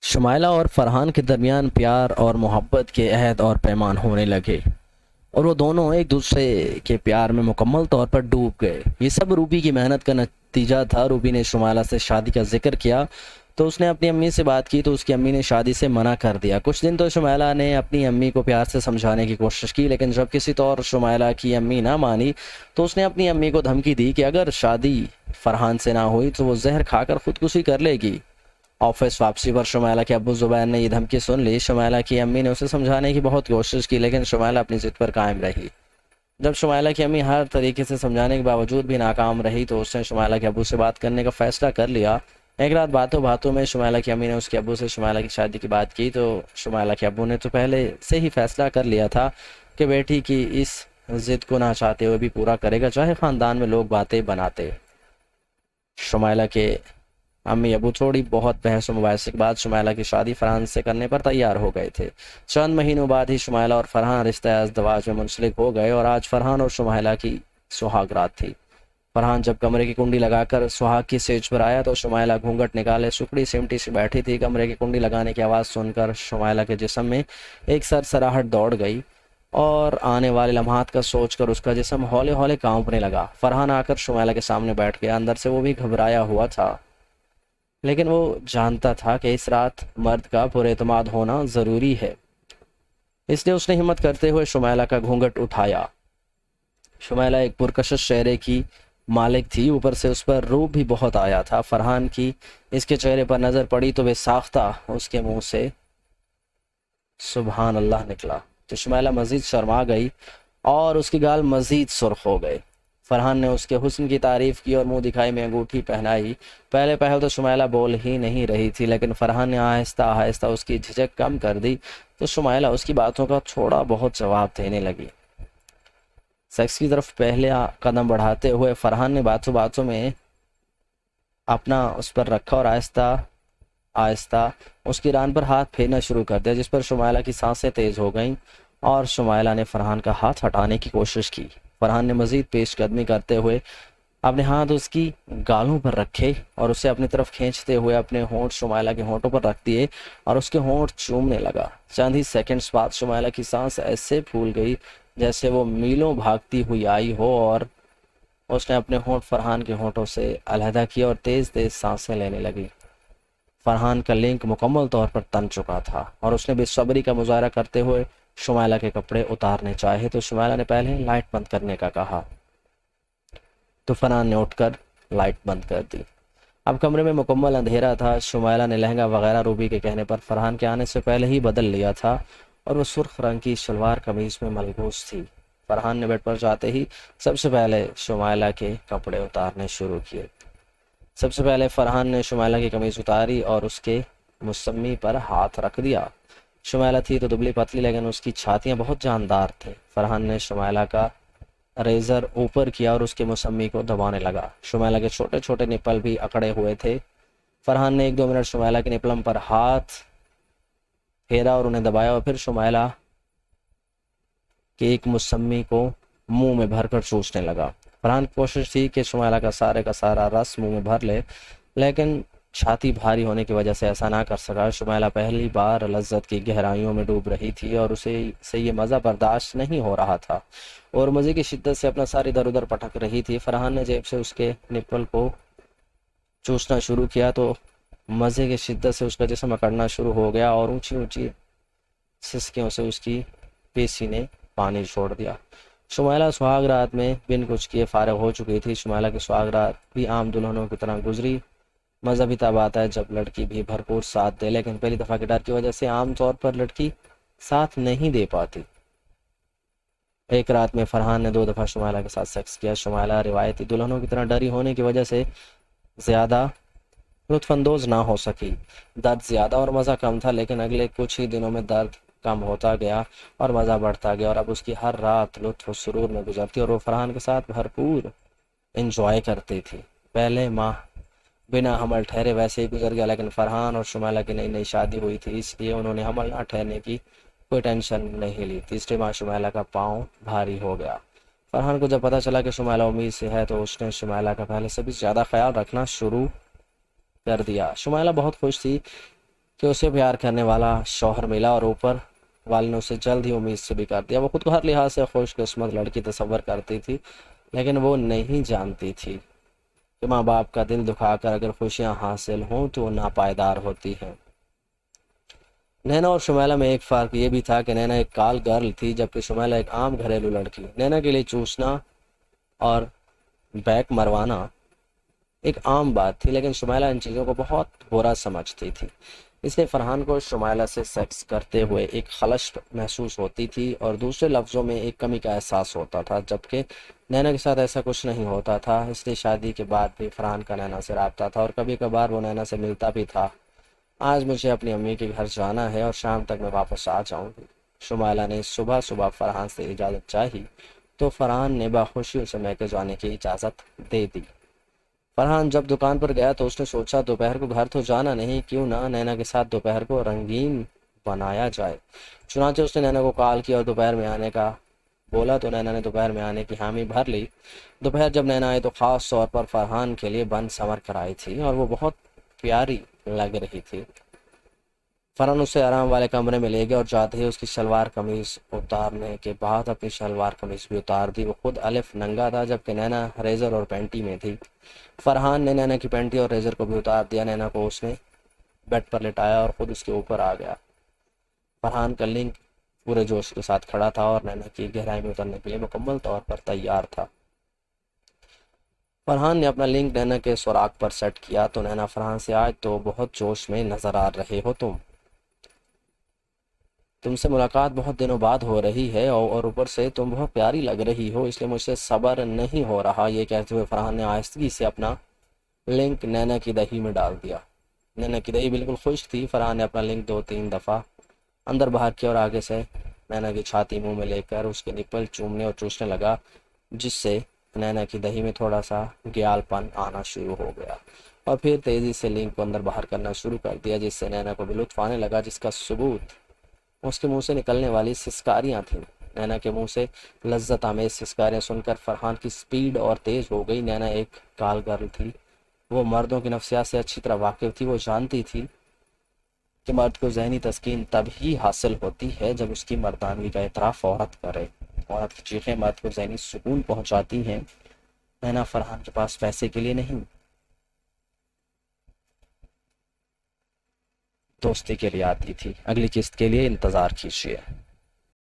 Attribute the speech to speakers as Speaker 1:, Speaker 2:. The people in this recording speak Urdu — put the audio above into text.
Speaker 1: شمائلہ اور فرحان کے درمیان پیار اور محبت کے عہد اور پیمان ہونے لگے اور وہ دونوں ایک دوسرے کے پیار میں مکمل طور پر ڈوب گئے۔ یہ سب روبی کی محنت کا نتیجہ تھا۔ روبی نے شمائلہ سے شادی کا ذکر کیا تو اس نے اپنی امی سے بات کی تو اس کی امی نے شادی سے منع کر دیا۔ کچھ دن تو شمائلہ نے اپنی امی کو پیار سے سمجھانے کی کوشش کی، لیکن جب کسی طور شمائلہ کی امی نہ مانی تو اس نے اپنی امی کو دھمکی دی کہ اگر شادی فرحان سے نہ ہوئی تو وہ زہر کھا کر خودکشی کر لے گی۔ آفس واپسی پر شمائلہ کے ابو زبیر نے یہ دھمکی سن لی۔ شمائلہ کی امی نے اسے سمجھانے کی بہت کوشش کی، لیکن شمائلہ اپنی ضد پر قائم رہی۔ جب شمائلہ کی امی ہر طریقے سے سمجھانے کے باوجود بھی ناکام رہی تو اس نے شمائلہ کے ابو سے بات کرنے کا فیصلہ کر لیا۔ ایک رات باتوں باتوں میں شمائلہ کی امی نے اس کے ابو سے شمائلہ کی شادی کی بات کی تو شمائلہ کے ابو نے تو پہلے سے ہی فیصلہ کر لیا تھا کہ بیٹی کی اس ضد کو نہ چاہتے ہوئے بھی پورا کرے گا، چاہے خاندان میں لوگ باتیں بناتے۔ شمائلہ کے امی ابو تھوڑی بہت بحث و مباحثے کے بعد شمائلہ کی شادی فرحان سے کرنے پر تیار ہو گئے تھے۔ چند مہینوں بعد ہی شمائلہ اور فرحان رشتہ ازدواج میں منسلک ہو گئے اور آج فرحان اور شمائلہ کی سہاگ رات تھی۔ فرحان جب کمرے کی کنڈی لگا کر سہاگ کی سیج پر آیا تو شمائلہ گھونگھٹ نکالے سکڑی سمٹی سے بیٹھی تھی۔ کمرے کی کنڈی لگانے کی آواز سن کر شمائلہ کے جسم میں ایک سرسراہٹ دوڑ گئی اور آنے والے لمحات کا سوچ کر اس کا جسم ہولے ہولے کانپنے لگا۔ فرحان آ کر شمائلہ کے سامنے بیٹھ گیا۔ اندر سے وہ بھی گھبرایا ہوا تھا، لیکن وہ جانتا تھا کہ اس رات مرد کا پر اعتماد ہونا ضروری ہے، اس لیے اس نے ہمت کرتے ہوئے شمائلہ کا گھونگھٹ اٹھایا۔ شمائلہ ایک پرکشش چہرے کی مالک تھی، اوپر سے اس پر روب بھی بہت آیا تھا۔ فرحان کی اس کے چہرے پر نظر پڑی تو بے ساختہ اس کے منہ سے سبحان اللہ نکلا تو شمائلہ مزید شرما گئی اور اس کے گال مزید سرخ ہو گئے۔ فرحان نے اس کے حسن کی تعریف کی اور منہ دکھائی میں انگوٹھی پہنائی۔ پہلے تو شمائلہ بول ہی نہیں رہی تھی، لیکن فرحان نے آہستہ آہستہ اس کی جھجک کم کر دی تو شمائلہ اس کی باتوں کا تھوڑا بہت جواب دینے لگی۔ سیکس کی طرف پہلے قدم بڑھاتے ہوئے فرحان نے باتوں باتوں میں اپنا اس پر رکھا اور آہستہ آہستہ اس کی ران پر ہاتھ پھیرنا شروع کر دیا، جس پر شمائلہ کی سانسیں تیز ہو گئیں اور شمائلہ نے فرحان کا ہاتھ ہٹانے کی کوشش کی۔ فرحان نے مزید پیش قدمی کرتے ہوئے اپنے ہاتھ اس کی گالوں پر رکھے اور اسے اپنی طرف کھینچتے ہوئے اپنے ہونٹ شمائلہ کے ہونٹوں پر رکھ دیے اور اس کے ہونٹ چومنے لگا۔ چند ہی سیکنڈز بعد شمائلہ کی سانس ایسے پھول گئی جیسے وہ میلوں بھاگتی ہوئی آئی ہو اور اس نے اپنے ہونٹ فرحان کے ہونٹوں سے علیحدہ کیا اور تیز تیز سانسیں لینے لگی۔ فرحان کا لنک مکمل طور پر تن چکا تھا اور اس نے بے صبری کا مظاہرہ کرتے ہوئے شمائلہ کے کپڑے اتارنے چاہے تو شمائلہ نے پہلے لائٹ بند کرنے کا کہا تو فرحان نے اٹھ کر لائٹ بند کر دی۔ اب کمرے میں مکمل اندھیرا تھا۔ شمائلہ نے لہنگا وغیرہ روبی کے کہنے پر فرحان کے آنے سے پہلے ہی بدل لیا تھا اور وہ سرخ رنگ کی شلوار قمیض میں ملبوس تھی۔ فرحان نے بیڈ پر جاتے ہی سب سے پہلے شمائلہ کے کپڑے اتارنے شروع کیے۔ سب سے پہلے فرحان نے شمائلہ کی قمیض اتاری اور اس کے مسمی پر ہاتھ رکھ دیا۔ شمائلہ تھی تو دبلی پتلی، لیکن اس کی چھاتیاں بہت جاندار تھیں۔ فرحان نے شمائلہ کا ریزر اوپر کیا اور اس کے مسمی کو دبانے لگا۔ شمائلہ کے چھوٹے چھوٹے نپل بھی اکڑے ہوئے تھے۔ فرحان نے 1-2 منٹ شمائلہ کے نپلم پر ہاتھ پھیرا اور انہیں دبایا اور پھر شمائلہ کے ایک مسمی کو منہ میں بھر کر چوسنے لگا۔ فرحان کی کوشش تھی کہ شمائلہ کا سارا رس منہ میں بھر لے، لیکن چھاتی بھاری ہونے کی وجہ سے ایسا نہ کر سکا۔ شمائلہ پہلی بار لذت کی گہرائیوں میں ڈوب رہی تھی اور اسے سے یہ مزہ برداشت نہیں ہو رہا تھا اور مزے کی شدت سے اپنا ساری ادھر ادھر پٹک رہی تھی۔ فرحان نے جیب سے اس کے نپل کو چوسنا شروع کیا تو مزے کی شدت سے اس کا جسم اکڑنا شروع ہو گیا اور اونچی اونچی سسکیوں سے اس کی پیشی نے پانی چھوڑ دیا۔ شمائلہ سہاگ رات میں بن کچھ کیے فارغ ہو چکی تھی۔ شمائلہ کی سہاگ رات بھی عام دلہنوں کی طرح گزری۔ مزہ بھی تب آتا ہے جب لڑکی بھی بھرپور ساتھ دے، لیکن پہلی دفعہ کے ڈر کی وجہ سے عام طور پر لڑکی ساتھ نہیں دے پاتی۔ ایک رات میں فرحان نے 2 دفعہ شمائلہ کے ساتھ سیکس کیا۔ شمائلہ روایتی دلہنوں کی طرح ڈری ہونے کی وجہ سے زیادہ لطف اندوز نہ ہو سکی۔ درد زیادہ اور مزہ کم تھا، لیکن اگلے کچھ ہی دنوں میں درد کم ہوتا گیا اور مزہ بڑھتا گیا اور اب اس کی ہر رات لطف و سرور میں گزرتی اور وہ فرحان کے ساتھ بھرپور انجوائے کرتی تھی۔ پہلے ماہ بنا حمل ٹھہرے ویسے ہی گزر گیا، لیکن فرحان اور شمائلہ کی نئی نئی شادی ہوئی تھی، اس لیے انہوں نے حمل نہ ٹھہرنے کی کوئی ٹینشن نہیں لی۔ تیسرے ماہ شمائلہ کا پاؤں بھاری ہو گیا۔ فرحان کو جب پتہ چلا کہ شمائلہ امید سے ہے تو اس نے شمائلہ کا پہلے سے بھی زیادہ خیال رکھنا شروع کر دیا۔ شمائلہ بہت خوش تھی کہ اسے پیار کرنے والا شوہر ملا اور اوپر والے نے اسے جلد ہی امید سے بھی کر دیا۔ وہ خود کو ہر لحاظ سے خوش قسمت لڑکی تصور کرتی تھی، لیکن وہ نہیں جانتی تھی کہ ماں باپ کا دل دکھا کر اگر خوشیاں حاصل ہوں تو وہ ناپائیدار ہوتی ہیں۔ نینا اور شمیلہ میں ایک فرق یہ بھی تھا کہ نینا ایک کال گرل تھی جبکہ شمیلہ ایک عام گھریلو لڑکی۔ نینا کے لیے چوسنا اور بیک مروانا ایک عام بات تھی، لیکن شمیلہ ان چیزوں کو بہت برا سمجھتی تھی۔ اس لیے فرحان کو شمیلہ سے سیکس کرتے ہوئے ایک خلش محسوس ہوتی تھی اور دوسرے لفظوں میں ایک کمی کا احساس ہوتا تھا، جبکہ نینا کے ساتھ ایسا کچھ نہیں ہوتا تھا۔ اس لیے شادی کے بعد بھی فرحان کا نینا سے رابطہ تھا اور کبھی کبھار وہ نینا سے ملتا بھی تھا۔ آج مجھے اپنی امی کے گھر جانا ہے اور شام تک میں واپس آ جاؤں گی، شمیلہ نے صبح صبح فرحان سے اجازت چاہی تو فرحان نے بخوشی اسے میکے جانے کی اجازت دے دی۔ فرحان جب دکان پر گیا تو اس نے سوچا دوپہر کو گھر تو جانا نہیں، کیوں نہ نینا کے ساتھ دوپہر کو رنگین بنایا جائے۔ چنانچہ اس نے نینا کو کال کیا اور دوپہر میں آنے کا بولا تو نینا نے دوپہر میں آنے کی حامی بھر لی۔ دوپہر جب نینا آئی تو خاص طور پر فرحان کے لیے بن سنور کر آئی تھی اور وہ بہت پیاری لگ رہی تھی۔ فرحان اسے آرام والے کمرے میں لے گیا اور جاتے ہی اس کی شلوار قمیض اتارنے کے بعد اپنی شلوار قمیض بھی اتار دی۔ وہ خود الف ننگا تھا جبکہ نینا ریزر اور پینٹی میں تھی۔ فرحان نے نینا کی پینٹی اور ریزر کو بھی اتار دیا۔ نینا کو اس نے بیڈ پر لٹایا اور خود اس کے اوپر آ گیا۔ فرحان کا لنک پورے جوش کے ساتھ کھڑا تھا اور نینا کی گہرائی میں اترنے کے لیے مکمل طور پر تیار تھا۔ فرحان نے اپنا لنک نینا کے سوراخ پر سیٹ کیا تو نینا فرحان سے آج تو بہت جوش میں نظر آ رہے ہو تم سے ملاقات بہت دنوں بعد ہو رہی ہے اور اوپر سے تم بہت پیاری لگ رہی ہو، اس لیے مجھ سے صبر نہیں ہو رہا۔ یہ کہتے ہوئے فرحان نے آہستگی سے اپنا لنک نینا کی دہی میں ڈال دیا۔ نینا کی دہی بالکل خشک تھی۔ فرحان نے اپنا لنک 2-3 دفعہ اندر باہر کیا اور آگے سے نینا کی چھاتی منہ میں لے کر اس کے نپل چومنے اور چوسنے لگا، جس سے نینا کی دہی میں تھوڑا سا گیال پن آنا شروع ہو گیا اور پھر تیزی سے لنک کو اندر باہر کرنا شروع کر دیا، جس سے نینا کو بھی لطف آنے لگا، جس کا ثبوت اس کے منہ سے نکلنے والی سسکاریاں تھیں۔ نینا کے منہ سے لذت آمیز سسکاریاں سن کر فرحان کی سپیڈ اور تیز ہو گئی۔ نینا ایک کال گرل تھی، وہ مردوں کی نفسیات سے اچھی طرح واقف تھی۔ وہ جانتی تھی کہ مرد کو ذہنی تسکین تب ہی حاصل ہوتی ہے جب اس کی مردانگی کا اعتراف عورت کرے۔ عورت کی چیخیں مرد کو ذہنی سکون پہنچاتی ہیں۔ نینا فرحان کے پاس پیسے کے لیے نہیں، دوستی کے لیے آتی تھی۔ اگلی قسط کے لیے انتظار کیجیے۔